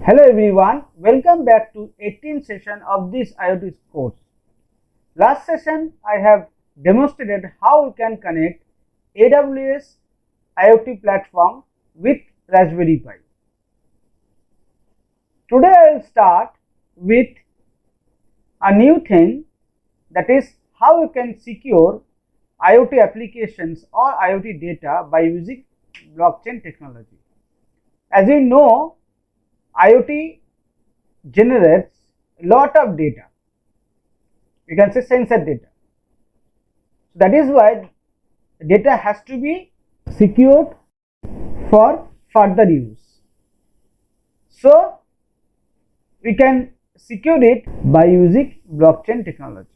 Hello everyone, welcome back to 18th session of this IoT course. Last session I have demonstrated how we can connect AWS IoT platform with Raspberry Pi. Today I will start with a new thing, that is how you can secure IoT applications or IoT data by using blockchain technology. As you know, IoT generates a lot of data, you can say sensor data. So that is why data has to be secured for further use. So we can secure it by using blockchain technology.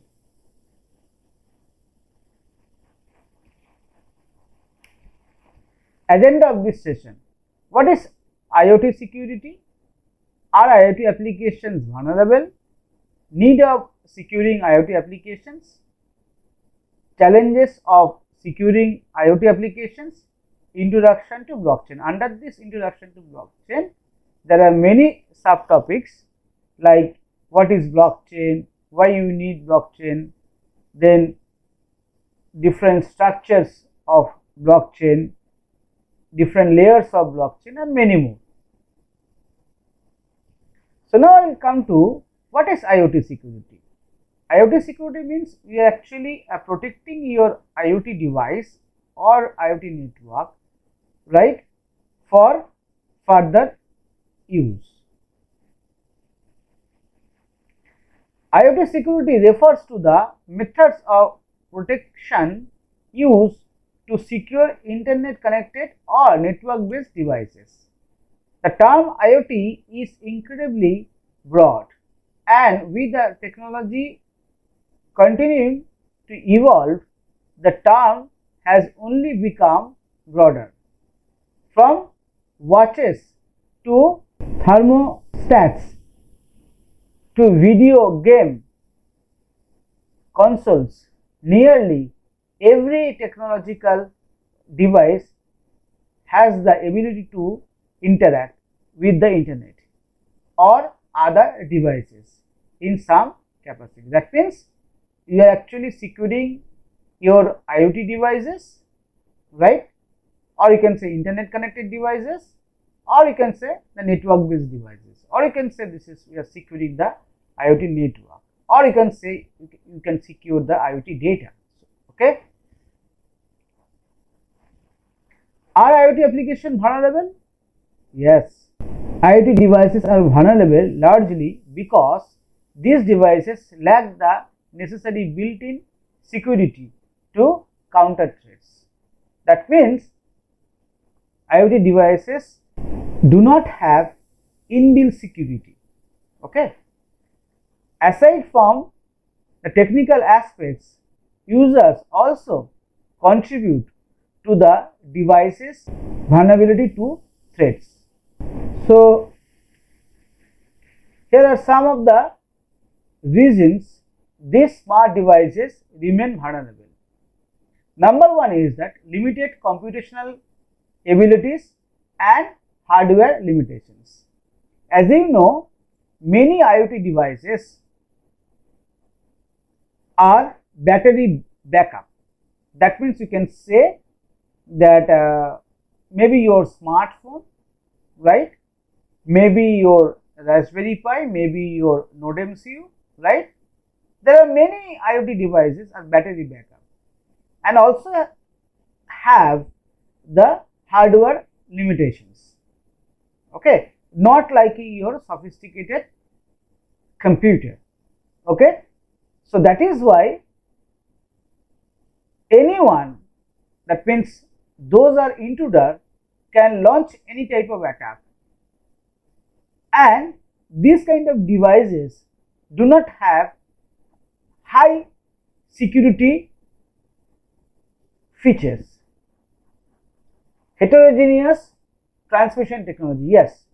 Agenda of this session: what is IoT security? Are IoT applications vulnerable? Need of securing IoT applications? Challenges of securing IoT applications? Introduction to blockchain. Under this introduction to blockchain, there are many subtopics like what is blockchain, why you need blockchain, then different structures of blockchain, different layers of blockchain, and many more. So now I will come to what is IoT security. IoT security means you are actually protecting your IoT device or IoT network, right, for further use. IoT security refers to the methods of protection used to secure internet connected or network based devices. The term IoT is incredibly broad, and with the technology continuing to evolve, the term has only become broader. From watches to thermostats to video game consoles, nearly every technological device has the ability to interact with the internet or other devices in some capacity. That means you are actually securing your IoT devices, right, or you can say internet connected devices, or you can say the network based devices, or you can say this is we are securing the IoT network, or you can say you can secure the IoT data. Okay, are IoT applications vulnerable? Yes, IoT devices are vulnerable largely because these devices lack the necessary built-in security to counter threats. That means IoT devices do not have inbuilt security. Okay. Aside from the technical aspects, users also contribute to the device's vulnerability to threats. So here are some of the reasons these smart devices remain vulnerable. Number one is that limited computational abilities and hardware limitations. As you know, many IoT devices are battery backup. That means you can say that maybe your smartphone, right, maybe your Raspberry Pi, maybe your Node MCU, right. There are many IoT devices are battery backup and also have the hardware limitations. Okay, not like your sophisticated computer. Okay, so that is why anyone, that means those are intruder, can launch any type of attack, and these kind of devices do not have high security features. Heterogeneous transmission technology. Yes,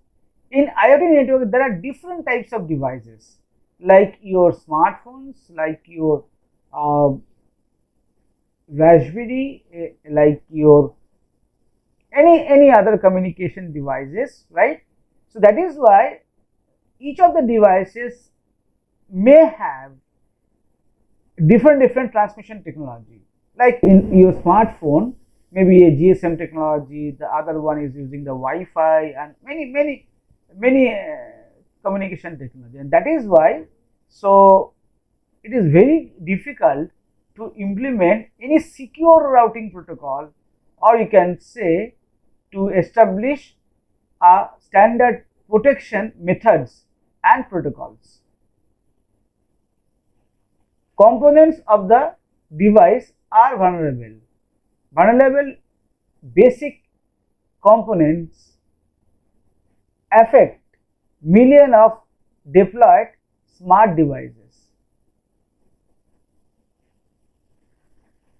in IoT network there are different types of devices like your smartphones, like your Raspberry, like your any other communication devices, right? So that is why each of the devices may have different transmission technology. Like in your smartphone, maybe a GSM technology, the other one is using the Wi-Fi and many communication technology, and that is why so it is very difficult to implement any secure routing protocol, or you can say to establish a standard protection methods and protocols. Components of the device are vulnerable. Vulnerable basic components affect millions of deployed smart devices.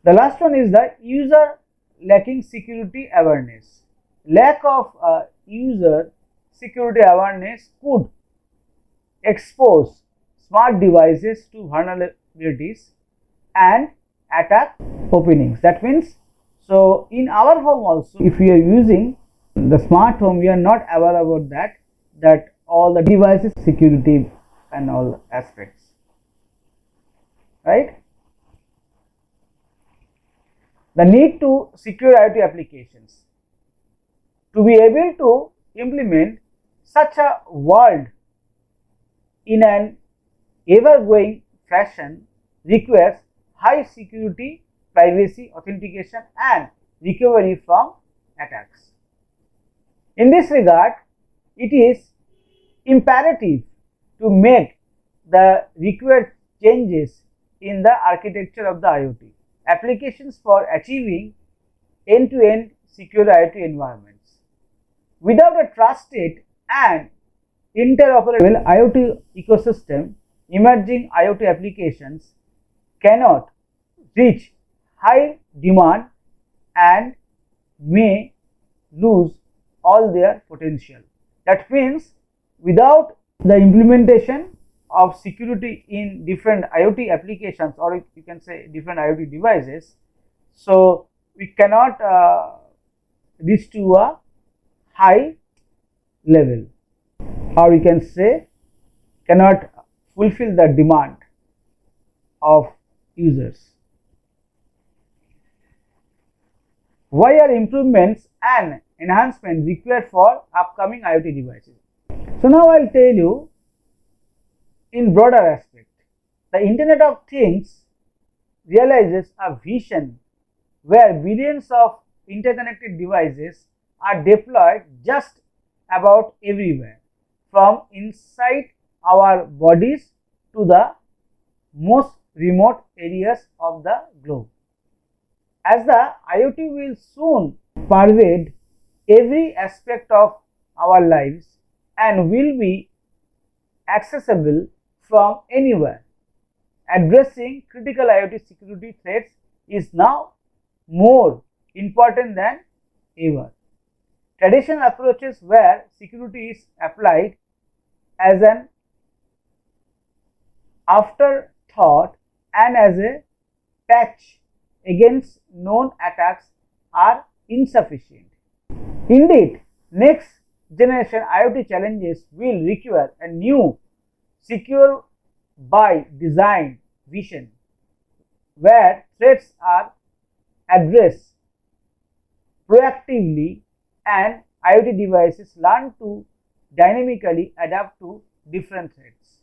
The last one is the user lacking security awareness. Lack of user security awareness could expose smart devices to vulnerabilities and attack openings. That means, so in our home also, if we are using the smart home, we are not aware about that all the devices security and all aspects, right? The need to secure IoT applications. To be able to implement such a world in an ever-growing fashion requires high security, privacy, authentication and recovery from attacks. In this regard, it is imperative to make the required changes in the architecture of the IoT applications for achieving end-to-end secure IoT environments. Without a trusted and interoperable IoT ecosystem, emerging IoT applications cannot reach high demand and may lose all their potential. That means, without the implementation of security in different IoT applications, or you can say different IoT devices, so we cannot reach to a high level, or we can say cannot fulfill the demand of users. Why are improvements and enhancements required for upcoming IoT devices? So now I will tell you in broader aspect. The Internet of Things realizes a vision where billions of interconnected devices are deployed just about everywhere, from inside our bodies to the most remote areas of the globe. As the IoT will soon pervade every aspect of our lives and will be accessible from anywhere, addressing critical IoT security threats is now more important than ever. Traditional approaches where security is applied as an afterthought and as a patch against known attacks are insufficient. Indeed, next generation IoT challenges will require a new secure by design vision where threats are addressed proactively and IoT devices learn to dynamically adapt to different threats.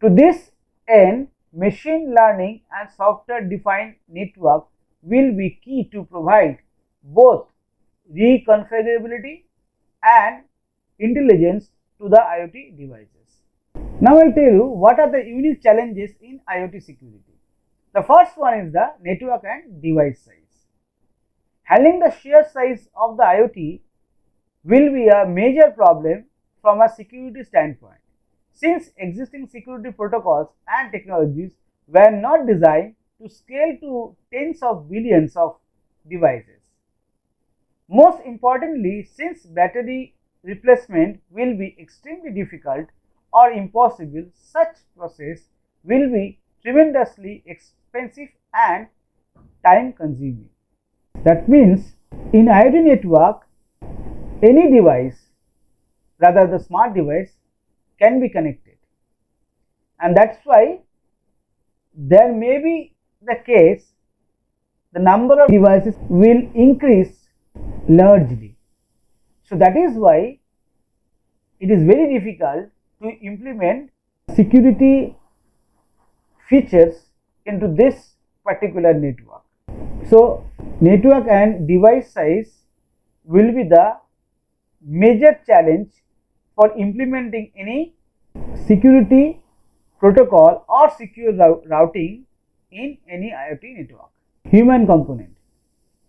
To this end, machine learning and software defined network will be key to provide both reconfigurability and intelligence to the IoT devices. Now I will tell you what are the unique challenges in IoT security. The first one is the network and device size. Handling the sheer size of the IoT will be a major problem from a security standpoint, since existing security protocols and technologies were not designed to scale to tens of billions of devices. Most importantly, since battery replacement will be extremely difficult or impossible, such process will be tremendously expensive and time consuming. That means, in IoT network, any device, rather the smart device, can be connected, and that's why there may be the case the number of devices will increase largely. So that is why it is very difficult to implement security features into this particular network. So network and device size will be the major challenge for implementing any security protocol or secure routing in any IoT network. Human component.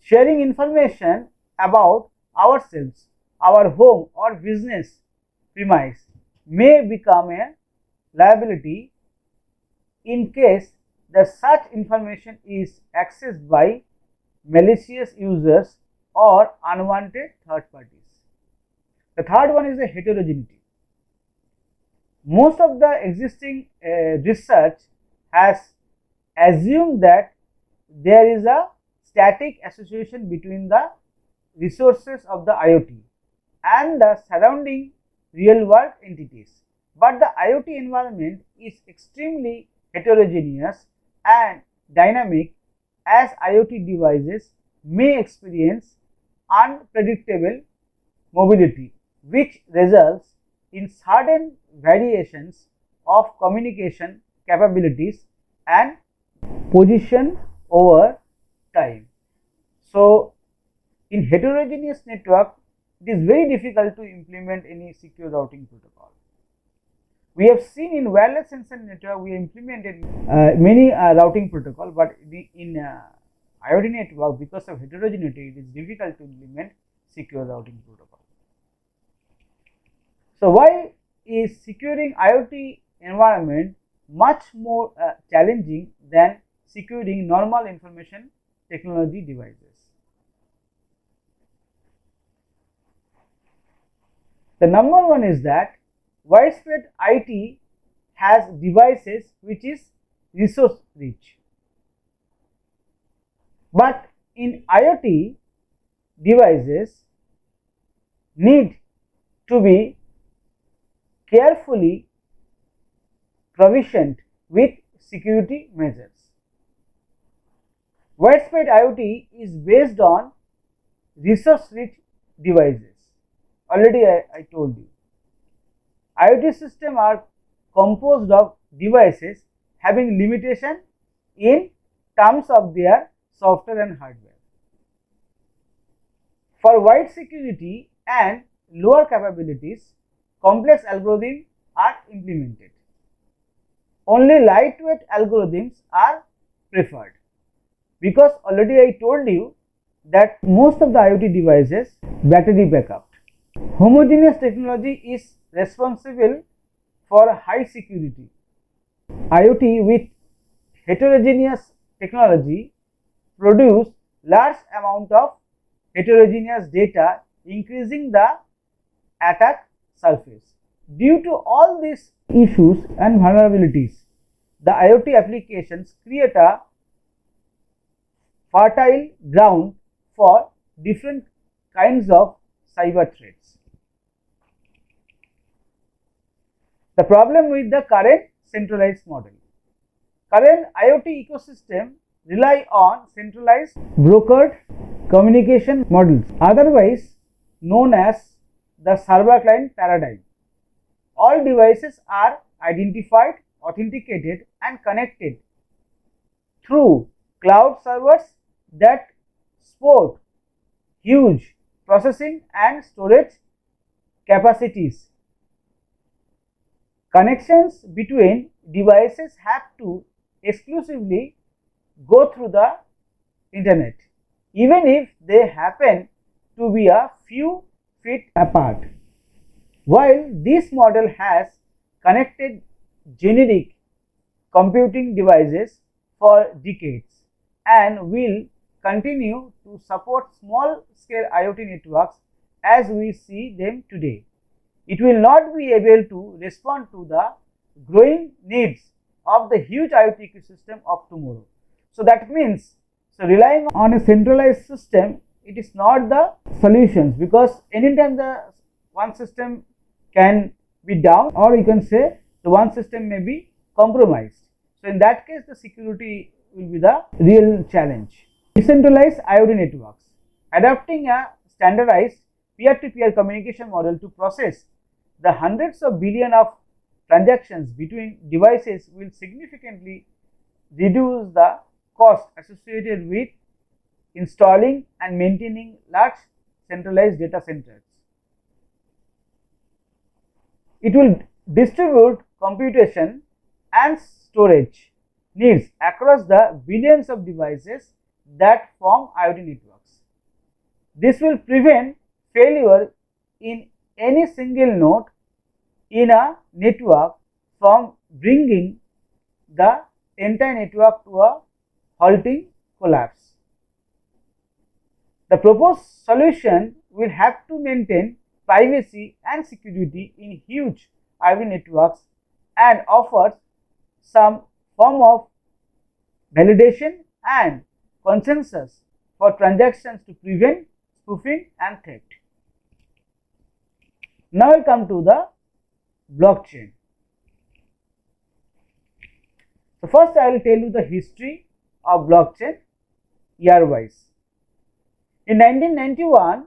Sharing information about ourselves, our home or business premise may become a liability in case that such information is accessed by malicious users or unwanted third parties. The third one is the heterogeneity. Most of the existing research has assumed that there is a static association between the resources of the IoT and the surrounding real world entities. But the IoT environment is extremely heterogeneous and dynamic, as IoT devices may experience unpredictable mobility, which results in sudden variations of communication capabilities and position over time. So in heterogeneous network, it is very difficult to implement any secure routing protocol. We have seen in wireless sensor network we implemented many routing protocol, but in IoT network, because of heterogeneity, it is difficult to implement secure routing protocol. So why is securing IoT environment much more challenging than securing normal information technology devices? The number one is that widespread IT has devices which is resource rich, but in IoT devices need to be carefully provisioned with security measures. Widespread IoT is based on resource rich devices. Already I told you. IoT systems are composed of devices having limitation in terms of their software and hardware. For wide security and lower capabilities, complex algorithms are implemented. Only lightweight algorithms are preferred, because already I told you that most of the IoT devices battery backup. Homogeneous technology is responsible for high security. IoT with heterogeneous technology produce large amount of heterogeneous data, increasing the attack surface. Due to all these issues and vulnerabilities, the IoT applications create a fertile ground for different kinds of cyber threats. The problem with the current centralized model. Current IoT ecosystem rely on centralized brokered communication models, otherwise known as the server client paradigm. All devices are identified, authenticated and connected through cloud servers that support huge processing and storage capacities. Connections between devices have to exclusively go through the internet, even if they happen to be a few feet apart. While this model has connected generic computing devices for decades and will continue to support small scale IoT networks as we see them today, it will not be able to respond to the growing needs of the huge IoT ecosystem of tomorrow. So that means, relying on a centralized system, it is not the solutions, because anytime the one system can be down, or you can say the one system may be compromised. So in that case, the security will be the real challenge. Decentralized IoT networks. Adopting a standardized peer-to-peer communication model to process the hundreds of billions of transactions between devices will significantly reduce the cost associated with installing and maintaining large centralized data centers. It will distribute computation and storage needs across the billions of devices that form IoT networks. This will prevent failure in any single node in a network from bringing the entire network to a halting collapse. The proposed solution will have to maintain privacy and security in huge IoT networks and offers some form of validation and consensus for transactions to prevent spoofing and theft. Now I come to the blockchain. So first I will tell you the history of blockchain year-wise. In 1991,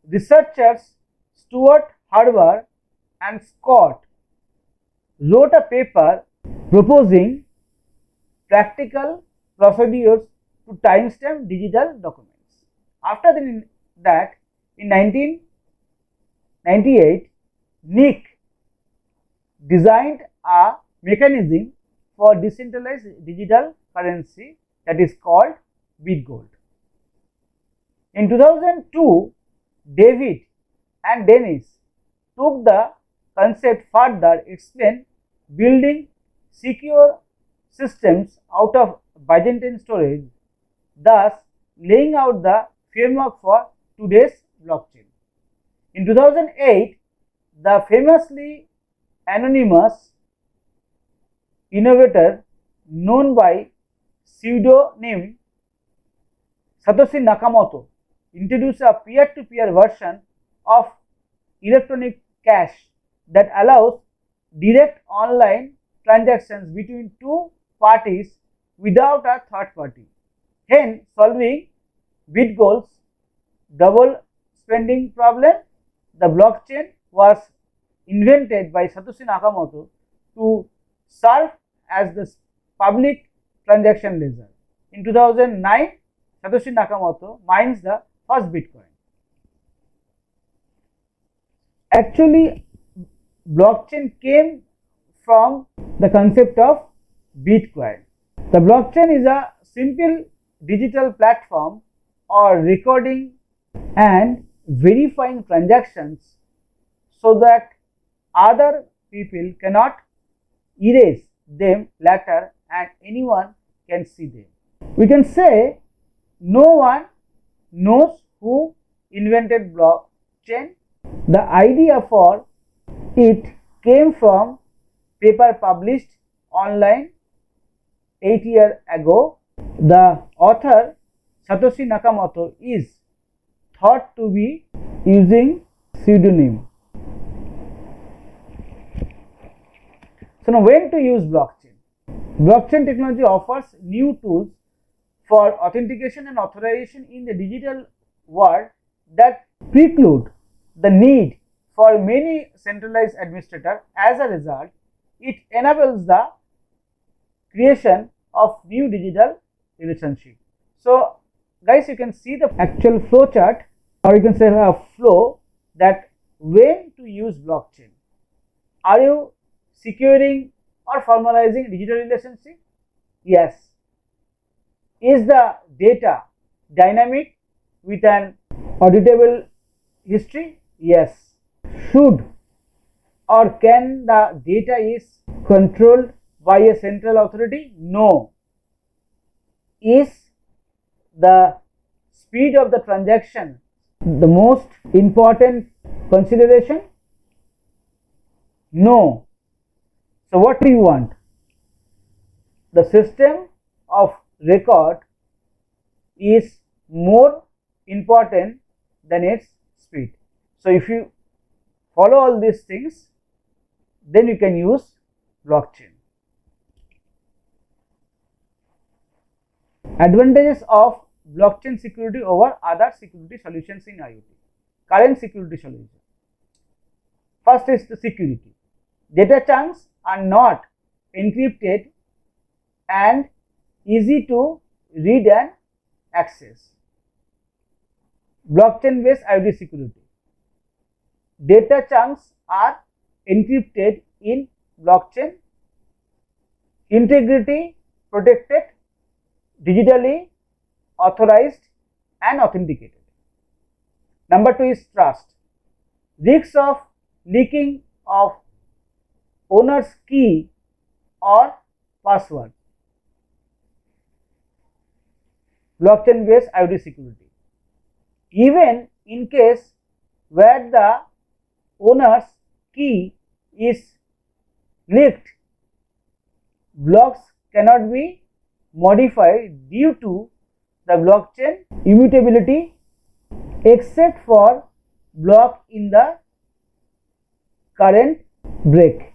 researchers Stuart Harber and Scott wrote a paper proposing practical procedures to timestamp digital documents. After that, in 1998, Nick designed a mechanism for decentralized digital currency that is called BitGold. In 2002, David and Dennis took the concept further, explained building secure systems out of Byzantine storage, thus laying out the framework for today's blockchain. In 2008, the famously anonymous innovator known by pseudonym Satoshi Nakamoto introduced a peer-to-peer version of electronic cash that allows direct online transactions between two parties without a third party, hence solving BitGold's double spending problem. The blockchain was invented by Satoshi Nakamoto to serve as the public transaction ledger. In 2009, Satoshi Nakamoto mines the first Bitcoin. Actually, blockchain came from the concept of Bitcoin. The blockchain is a simple digital platform or recording and verifying transactions so that other people cannot erase them later and anyone can see them. We can say no one knows who invented blockchain. The idea for it came from paper published online 8 years ago. The author Satoshi Nakamoto is thought to be using pseudonym. So now when to use blockchain? Blockchain technology offers new tools for authentication and authorization in the digital world that preclude the need for many centralized administrators. As a result, it enables the creation of new digital relationship. So guys, you can see the actual flow chart, or you can say a flow that when to use blockchain. Are you securing or formalizing digital relationship? Yes. Is the data dynamic with an auditable history? Yes. Should or can the data is controlled by a central authority? No. Is the speed of the transaction the most important consideration? No. So what do you want? The system of record is more important than its speed. So if you follow all these things, then you can use blockchain. Advantages of blockchain security over other security solutions in IoT. Current security solution. First is the security. Data chunks are not encrypted and easy to read and access. Blockchain based IoT security. Data chunks are encrypted in blockchain, integrity protected, digitally authorized and authenticated. Number 2 is trust. Risks of leaking of owner's key or password. Blockchain based IoT security. Even in case where the owner's key is leaked, blocks cannot be modified due to the blockchain immutability except for block in the current break.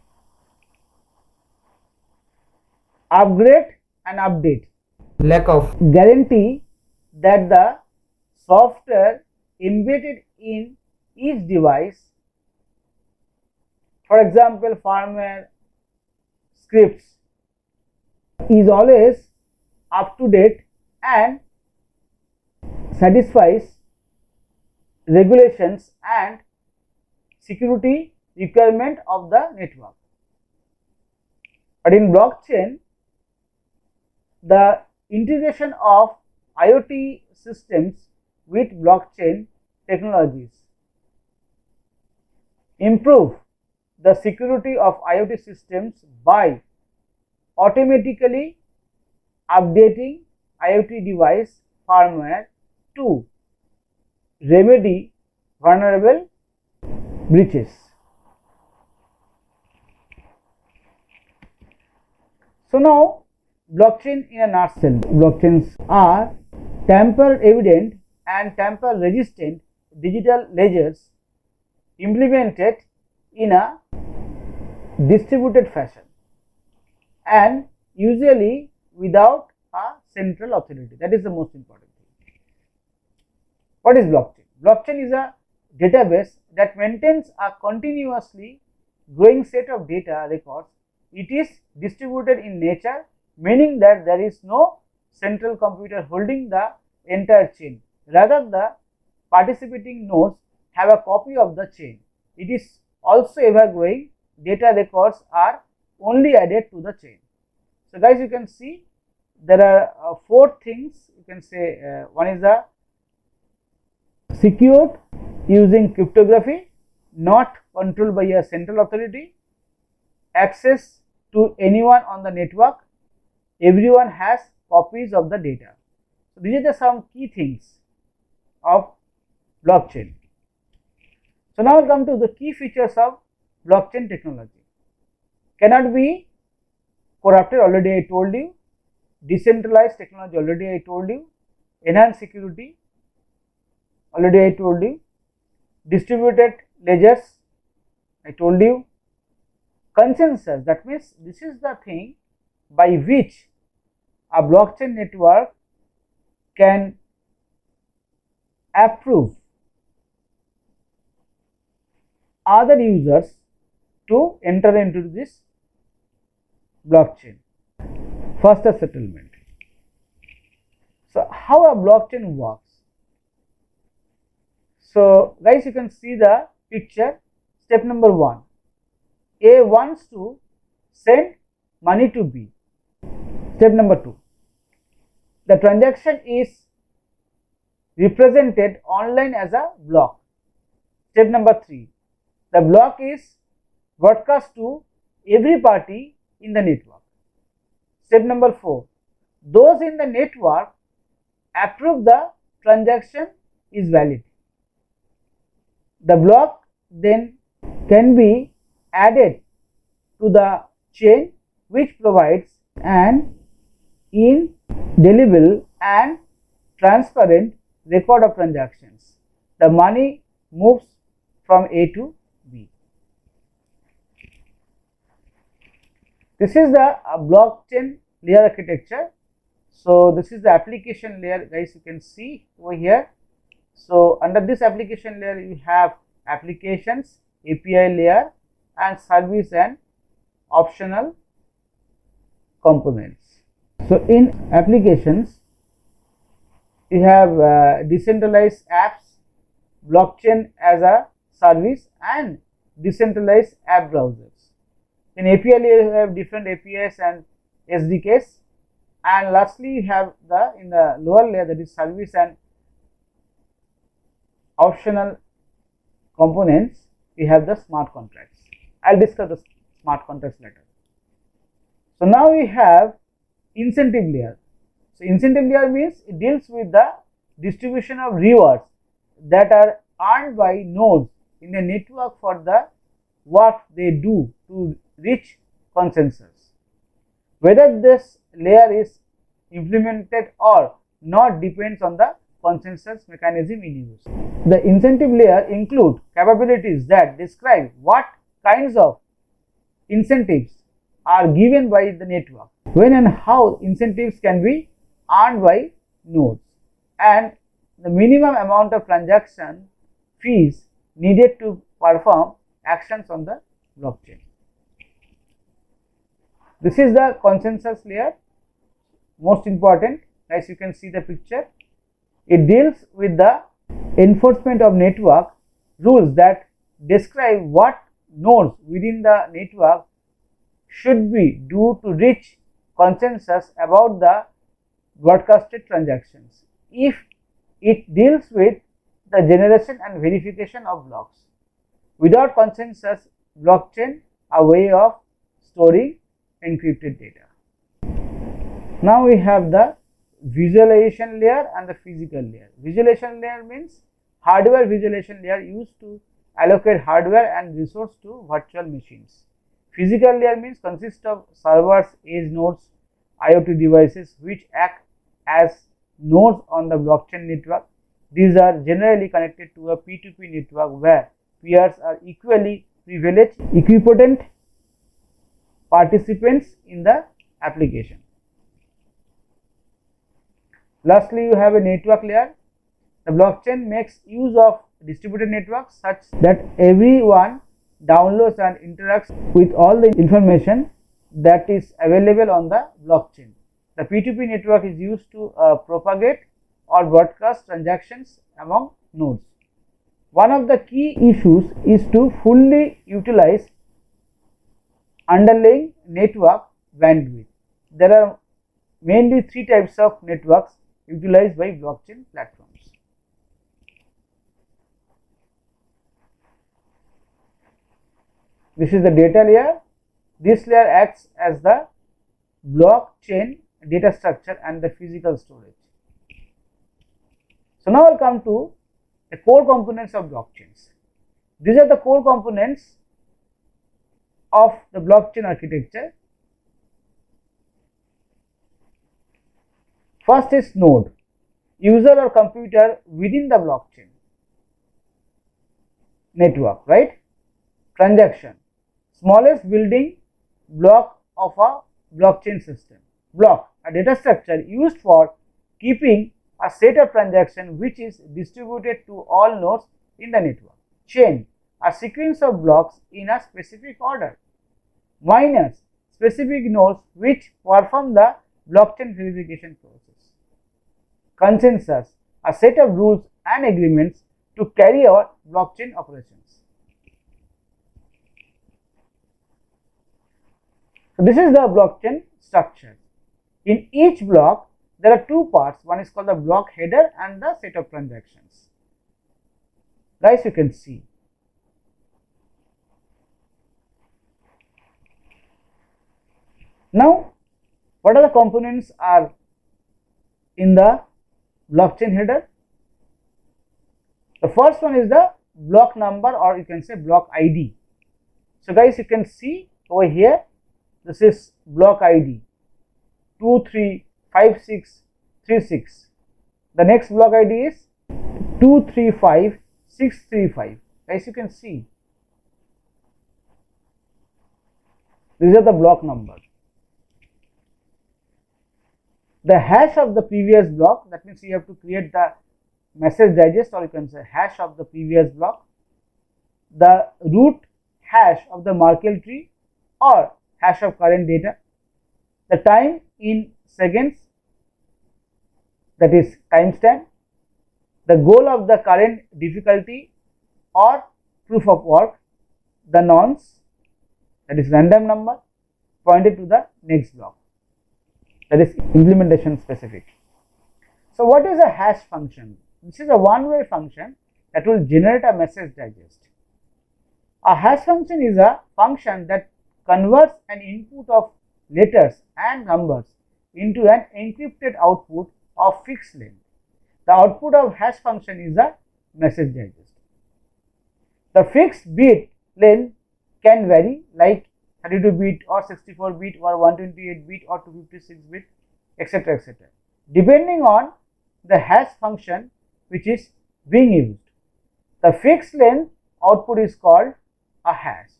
Upgrade and update. Lack of guarantee that the software embedded in each device, for example firmware scripts, is always up to date and satisfies regulations and security requirement of the network. But in blockchain, the integration of IoT systems with blockchain technologies improve the security of IoT systems by automatically updating IoT device firmware to remedy vulnerable breaches. So now, blockchain in a nutshell. Blockchains are tamper evident and tamper resistant digital ledgers implemented in a distributed fashion and usually without a central authority. That is the most important thing. What is blockchain? Blockchain is a database that maintains a continuously growing set of data records. It is distributed in nature, meaning that there is no central computer holding the entire chain. Rather, the participating nodes have a copy of the chain. It is also ever growing. Data records are only added to the chain. So guys, you can see there are 4 things you can say. One is the secured using cryptography, not controlled by a central authority, access to anyone on the network, everyone has copies of the data. So these are the some key things of blockchain. So now we'll come to the key features of blockchain technology. Cannot be corrupted, already I told you. Decentralized technology, already I told you. Enhanced security, already I told you. Distributed ledgers, I told you. Consensus, that means this is the thing by which a blockchain network can approve other users to enter into this blockchain. Faster settlement. So how a blockchain works? So guys, you can see the picture. Step number 1, A wants to send money to B. Step number 2, the transaction is represented online as a block. Step number 3, the block is broadcast to every party in the network. Step number 4, those in the network approve the transaction is valid. The block then can be added to the chain, which provides an indelible and transparent record of transactions. The money moves from A to B. This is the blockchain layer architecture. So this is the application layer, guys, you can see over here. So under this application layer you have applications, API layer and service and optional components. So in applications you have decentralized apps, blockchain as a service and decentralized app browsers. In API layer you have different APIs and SDKs, and lastly you have in the lower layer, that is service and optional components, we have the smart contracts. I will discuss the smart contracts later. So now we have incentive layer. So incentive layer means it deals with the distribution of rewards that are earned by nodes in the network for the work they do to reach consensus. Whether this layer is implemented or not depends on the consensus mechanism in use. The incentive layer include capabilities that describe what kinds of incentives are given by the network, when and how incentives can be earned by nodes, and the minimum amount of transaction fees needed to perform actions on the blockchain. This is the consensus layer, most important. As you can see the picture, it deals with the enforcement of network rules that describe what nodes within the network should be do to reach consensus about the broadcasted transactions. If it deals with the generation and verification of blocks. Without consensus, blockchain a way of storing encrypted data. Now we have the visualization layer and the physical layer. Visualization layer means hardware visualization layer used to allocate hardware and resource to virtual machines. Physical layer means consists of servers, edge nodes, IoT devices which act as nodes on the blockchain network. These are generally connected to a P2P network where peers are equally privileged, equipotent participants in the application. Lastly, you have a network layer. The blockchain makes use of distributed networks such that everyone downloads and interacts with all the information that is available on the blockchain. The P2P network is used to propagate or broadcast transactions among nodes. One of the key issues is to fully utilize underlying network bandwidth. There are mainly three types of networks utilized by blockchain platforms. This is the data layer. This layer acts as the blockchain data structure and the physical storage. So now I will come to the core components of blockchains. These are the core components of the blockchain architecture. First is node, user or computer within the blockchain network, right? Transaction, smallest building block of a blockchain system. Block, a data structure used for keeping a set of transactions which is distributed to all nodes in the network. Chain, a sequence of blocks in a specific order. Miners, specific nodes which perform the blockchain verification process. Consensus, a set of rules and agreements to carry out blockchain operations. So this is the blockchain structure. In each block there are two parts. One is called the block header and the set of transactions. Guys, you can see. Now, what are the components are in the blockchain header? The first one is the block number, or you can say block ID. So guys, you can see over here, this is block ID 235636. The next block ID is 235635. Guys, you can see these are the block numbers. the hash of the previous block, that means you have to create the message digest, or you can say hash of the previous block, the root hash of the Merkle tree or hash of current data, the time in seconds, that is timestamp, the goal of the current difficulty or proof of work, the nonce, that is random number pointed to the next block, that is implementation specific. So what is a hash function? This is a one-way function that will generate a message digest. A hash function is a function that converts an input of letters and numbers into an encrypted output of fixed length. The output of hash function is a message digest. The fixed bit length can vary, like 32 bit or 64 bit or 128 bit or 256 bit, etc., etc., depending on the hash function which is being used. The fixed length output is called a hash.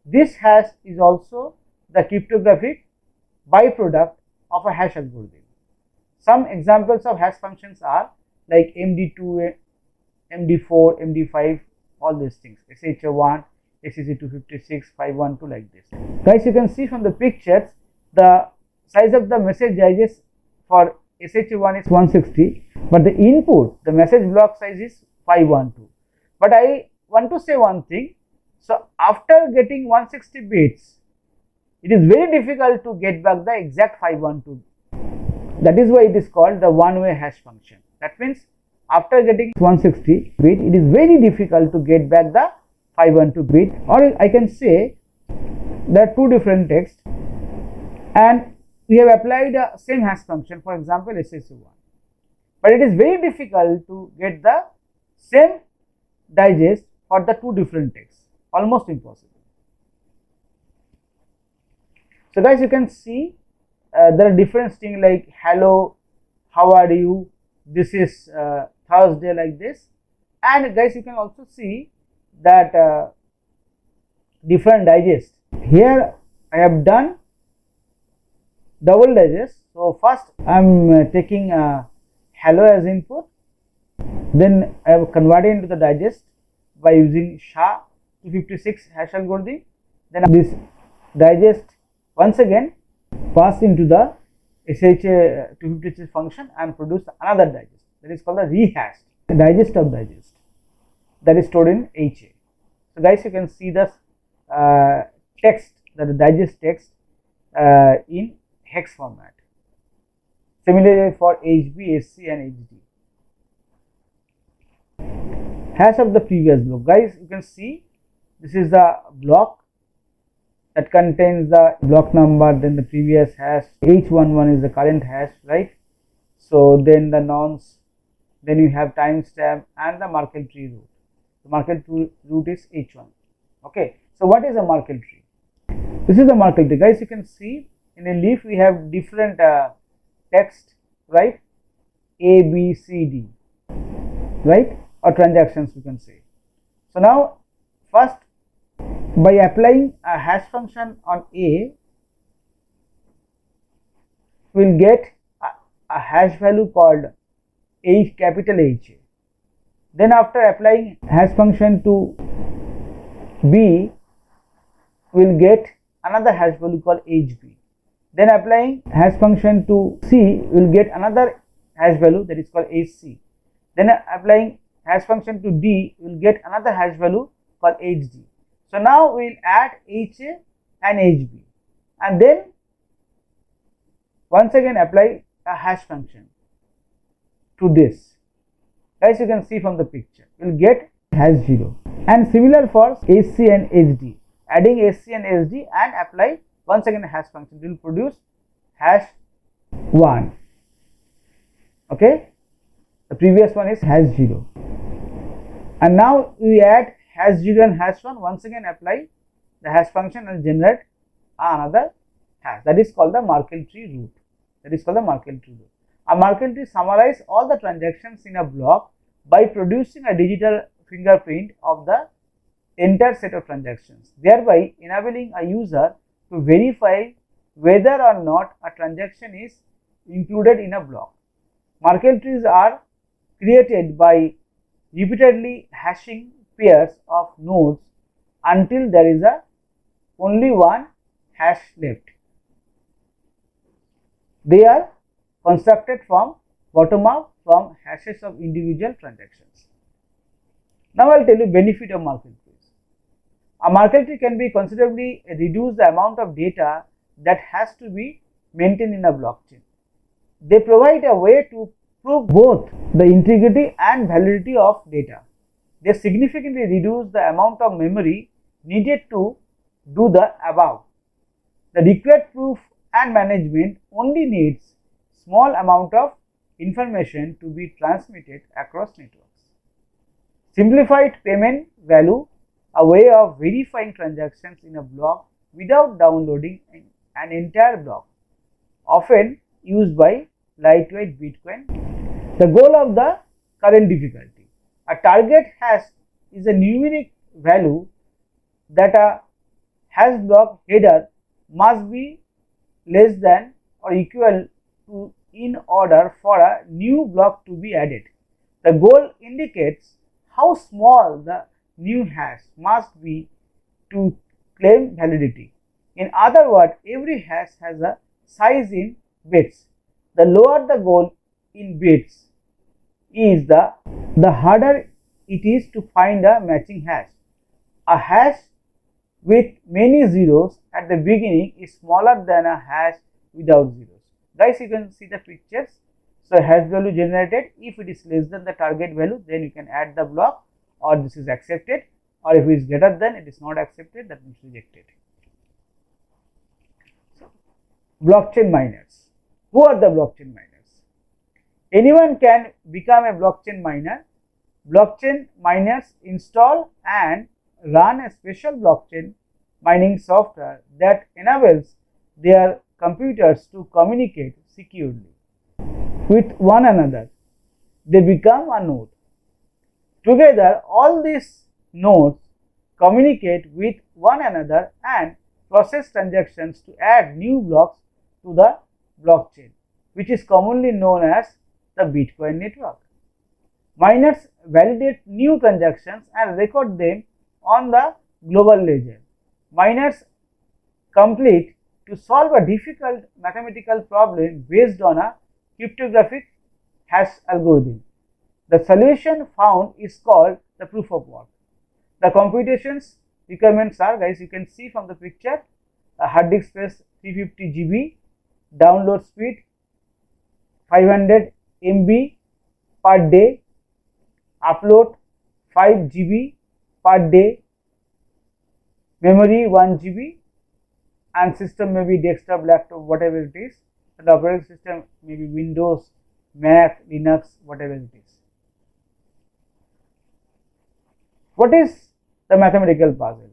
This hash is also the cryptographic byproduct of a hash algorithm. Some examples of hash functions are like MD2, MD4, MD5, all these things, SHA1, SEC256, 512, like this. Guys, you can see from the pictures the size of the message digest for SHA1 is 160, but the input, the message block size is 512. But I want to say one thing. So after getting 160 bits, it is very difficult to get back the exact 512. That is why it is called the one-way hash function. That means after getting 160 bit, it is very difficult to get back the 512 bit, or I can say there are two different texts and we have applied the same hash function, for example SHA1, but it is very difficult to get the same digest for the two different texts, almost impossible. So guys, you can see there are different things like hello, how are you, this is Thursday, like this. And guys, you can also see that different digest. Here I have done double digest. So first I am taking hello as input, then I have converted into the digest by using SHA-256 hash algorithm. Then this digest once again passed into the SHA-256 function and produced another digest, that is called the rehashed digest of digest, that is stored in HA. So guys, you can see the text, that the digest text in hex format. Similarly for HB, SC and HD. Hash of the previous block. Guys, you can see this is the block that contains the block number, then the previous hash, H11 is the current hash, right? So then the nonce, then you have timestamp and the Merkle tree root. The Merkle tree root is H1. Okay, so what is a Merkle tree? This is the Merkle tree. Guys, you can see in a leaf we have different text, right? A, B, C, D, right? Or transactions, we can say. So now first, by applying a hash function on A, we will get a hash value called H, capital HA. Then after applying hash function to B, we will get another hash value called HB. Then applying hash function to C, we will get another hash value, that is called HC. Then applying hash function to D, we will get another hash value called HD. So now we will add HA and HB, and then once again apply a hash function to this. Guys, you can see from the picture, you will get hash 0. And similar for SC and HD, adding SC and SD and apply once again a hash function, will produce hash 1. Okay, the previous one is hash 0, and now we add hash 0 and hash 1, once again apply the hash function and generate another hash, that is called the Merkle tree root. That is called the Merkle tree root. A Merkle tree summarizes all the transactions in a block by producing a digital fingerprint of the entire set of transactions, thereby enabling a user to verify whether or not a transaction is included in a block. Merkle trees are created by repeatedly hashing pairs of nodes until there is only one hash left. They are constructed from bottom up from hashes of individual transactions. Now I will tell you benefit of Merkle trees. A Merkle tree can be considerably reduce the amount of data that has to be maintained in a blockchain. They provide a way to prove both the integrity and validity of data. They significantly reduce the amount of memory needed to do the above. The required proof and management only needs small amount of information to be transmitted across networks. Simplified payment value, a way of verifying transactions in a block without downloading an entire block, often used by lightweight Bitcoin. The goal of the current difficulty. A target hash is a numeric value that a hash block header must be less than or equal to in order for a new block to be added. The goal indicates how small the new hash must be to claim validity. In other words, every hash has a size in bits. The lower the goal in bits is, the harder it is to find a matching hash. A hash with many zeros at the beginning is smaller than a hash without zeros. Guys, you can see the pictures. So, hash value generated, if it is less than the target value, then you can add the block, or this is accepted, or if it is greater than, it is not accepted, that means rejected. So, blockchain miners. Who are the blockchain miners? Anyone can become a blockchain miner. Blockchain miners install and run a special blockchain mining software that enables their computers to communicate securely with one another. They become a node. Together, all these nodes communicate with one another and process transactions to add new blocks to the blockchain, which is commonly known as the Bitcoin network. Miners validate new transactions and record them on the global ledger. Miners complete to solve a difficult mathematical problem based on a cryptographic hash algorithm. The solution found is called the proof of work. The computations requirements are, guys, you can see from the picture, a hard disk space 350 GB, download speed 500 MB per day, upload 5 GB per day, memory 1 GB, and system may be desktop, laptop, whatever it is. The operating system may be Windows, Mac, Linux, whatever it is. What is the mathematical puzzle?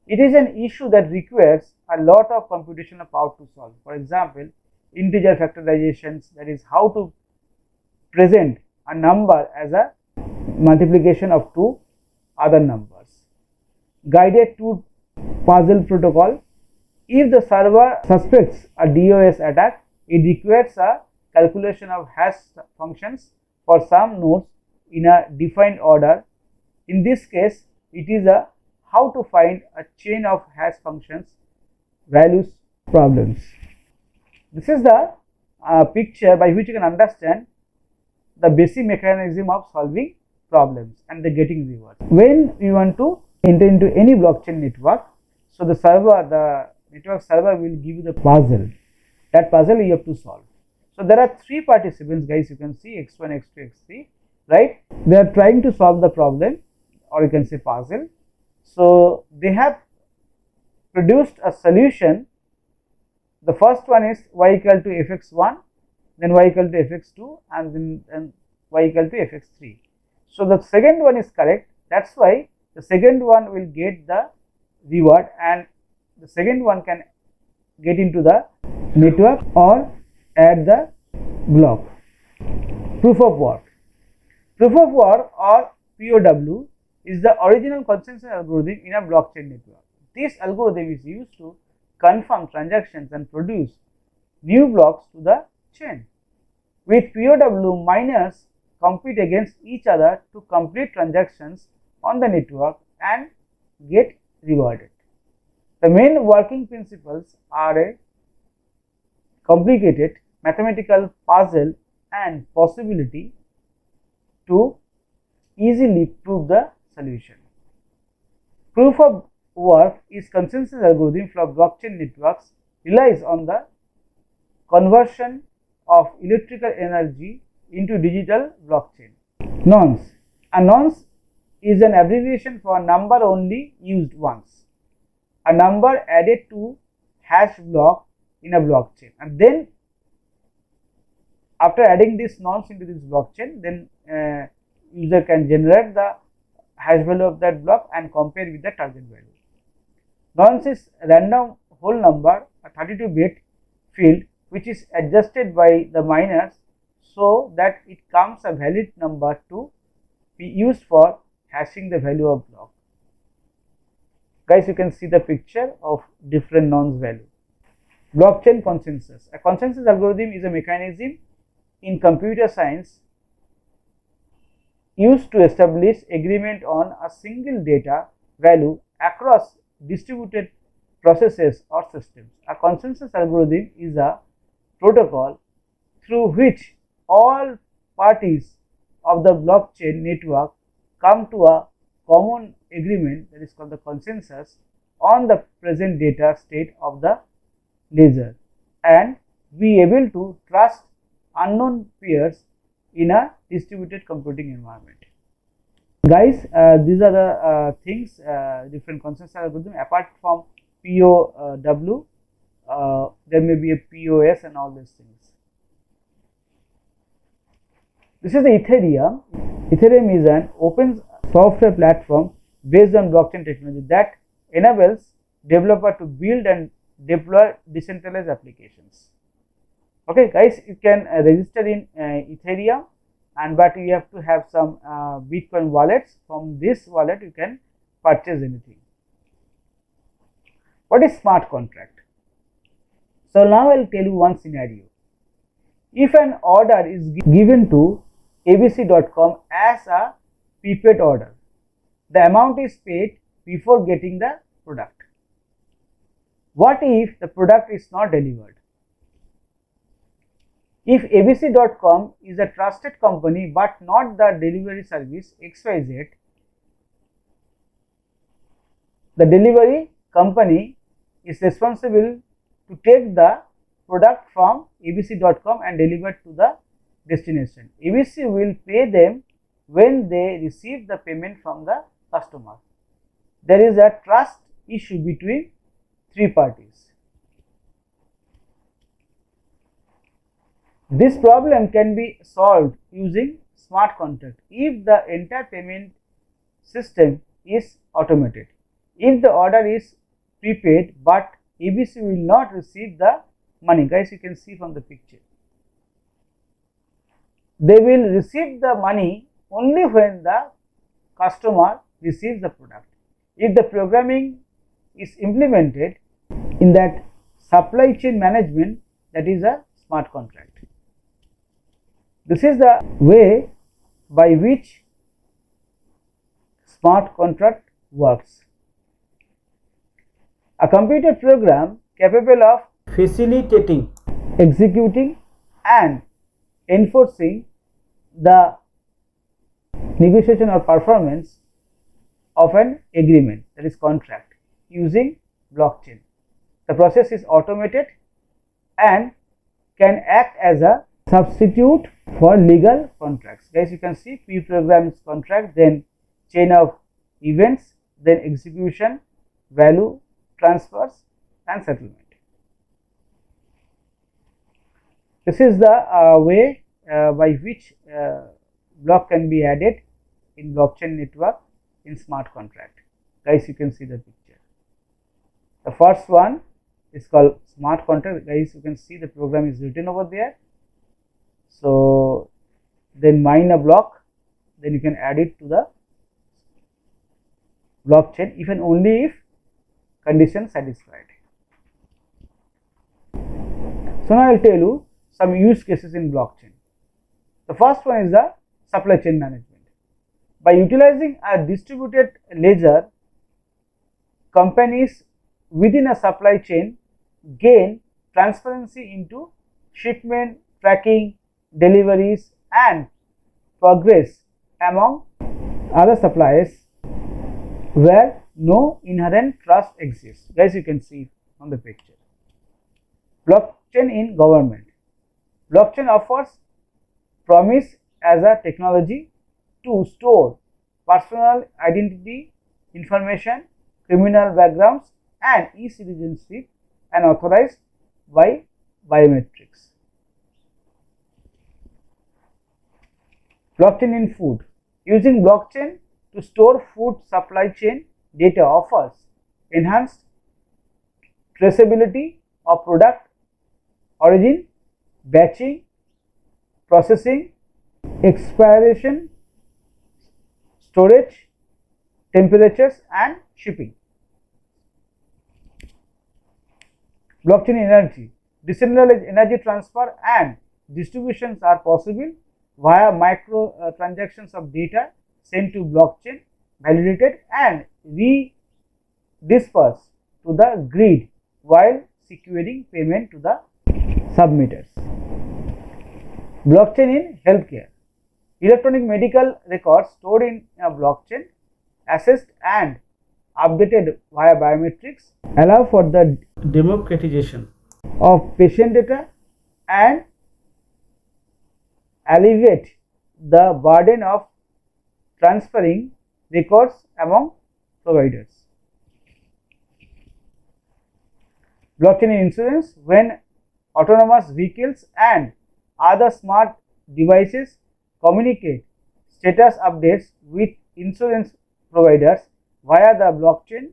It is an issue that requires a lot of computational power to solve. For example, integer factorizations, that is how to present a number as a multiplication of two other numbers. Guided two puzzle protocol. If the server suspects a DOS attack, it requires a calculation of hash functions for some nodes in a defined order. In this case, it is a how to find a chain of hash functions values problems. This is the picture by which you can understand the basic mechanism of solving problems and the getting rewards. When you want to enter into any blockchain network, so the network server will give you the puzzle. That puzzle you have to solve. So there are three participants, guys. You can see x1, x2, x3, right? They are trying to solve the problem, or you can say puzzle. So they have produced a solution. The first one is y equal to fx1, then y equal to fx2, and then y equal to fx3. So the second one is correct. That's why the second one will get the reward, and the second one can get into the network or add the block. Proof of work. Proof of work, or POW, is the original consensus algorithm in a blockchain network. This algorithm is used to confirm transactions and produce new blocks to the chain. With POW, miners compete against each other to complete transactions on the network and get rewarded. The main working principles are a complicated mathematical puzzle and possibility to easily prove the solution. Proof of work is consensus algorithm for blockchain networks relies on the conversion of electrical energy into digital blockchain. Nonce. A nonce is an abbreviation for number only used once. A number added to hash block in a blockchain, and then after adding this nonce into this blockchain, then user can generate the hash value of that block and compare with the target value. Nonce is random whole number, a 32-bit field which is adjusted by the miners so that it comes a valid number to be used for hashing the value of block. Guys, you can see the picture of different nonce value. Blockchain consensus. A consensus algorithm is a mechanism in computer science used to establish agreement on a single data value across distributed processes or systems. A consensus algorithm is a protocol through which all parties of the blockchain network come to a common agreement, that is called the consensus, on the present data state of the ledger and be able to trust unknown pairs in a distributed computing environment. Guys, these are the things, different consensus algorithm. Apart from POW, there may be a POS and all these things. This is the Ethereum. Ethereum is an open software platform based on blockchain technology that enables developer to build and deploy decentralized applications. Okay, guys, you can register in Ethereum, and but you have to have some Bitcoin wallets. From this wallet, you can purchase anything. What is smart contract? So now I will tell you one scenario. If an order is given to abc.com as a prepaid order, the amount is paid before getting the product. What if the product is not delivered? If abc.com is a trusted company but not the delivery service XYZ, the delivery company is responsible to take the product from abc.com and deliver it to the destination. ABC will pay them when they receive the payment from the customer. There is a trust issue between three parties. This problem can be solved using smart contract if the entire payment system is automated. If the order is prepaid but ABC will not receive the money, guys, you can see from the picture. They will receive the money only when the customer receives the product. If the programming is implemented in that supply chain management, that is a smart contract. This is the way by which smart contract works. A computer program capable of facilitating, executing and enforcing the negotiation or performance of an agreement, that is contract, using blockchain. The process is automated and can act as a substitute for legal contracts. Guys, you can see pre-programmed contract, then chain of events, then execution, value transfers and settlement. This is the way by which block can be added in blockchain network in smart contract. Guys, you can see the picture. The first one is called smart contract. Guys, you can see the program is written over there. So then mine a block, then you can add it to the blockchain if and only if condition satisfied. So now I will tell you some use cases in blockchain. The first one is the supply chain management. By utilizing a distributed ledger, companies within a supply chain gain transparency into shipment, tracking, deliveries and progress among other suppliers where no inherent trust exists. Guys, you can see on the picture. Blockchain in government. Blockchain offers promise as a technology to store personal identity information, criminal backgrounds and e-citizenship and authorized by biometrics. Blockchain in food. Using blockchain to store food supply chain data offers enhanced traceability of product origin, batching, processing, expiration, storage, temperatures and shipping. Blockchain energy. Decentralized energy transfer and distributions are possible via micro transactions of data sent to blockchain, validated and dispersed to the grid while securing payment to the submitters. Blockchain in healthcare. Electronic medical records stored in a blockchain, assessed and updated via biometrics, allow for the democratization of patient data and alleviate the burden of transferring records among providers. Blockchain in insurance. When autonomous vehicles and other smart devices communicate status updates with insurance providers via the blockchain,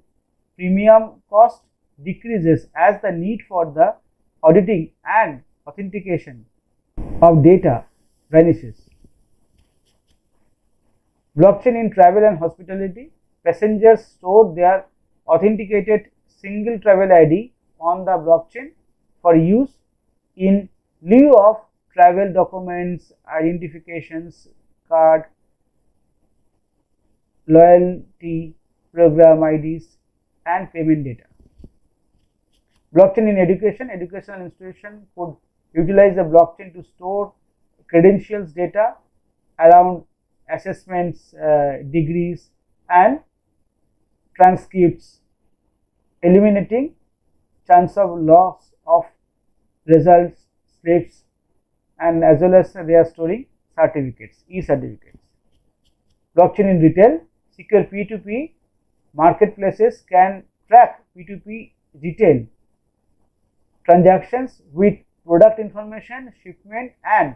premium cost decreases as the need for the auditing and authentication of data vanishes. Blockchain in travel and hospitality. Passengers store their authenticated single travel ID on the blockchain for use in lieu of travel documents, identifications card, loyalty program IDs and payment data. Blockchain in education. Educational institution could utilize the blockchain to store credentials data around assessments, degrees and transcripts, eliminating chance of loss of results, slips and as well as they are storing certificates, e-certificates. Blockchain in retail. Secure P2P marketplaces can track P2P retail transactions with product information, shipment and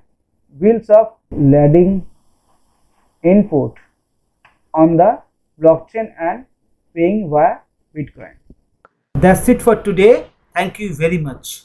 bills of lading input on the blockchain and paying via Bitcoin. That's it for today. Thank you very much.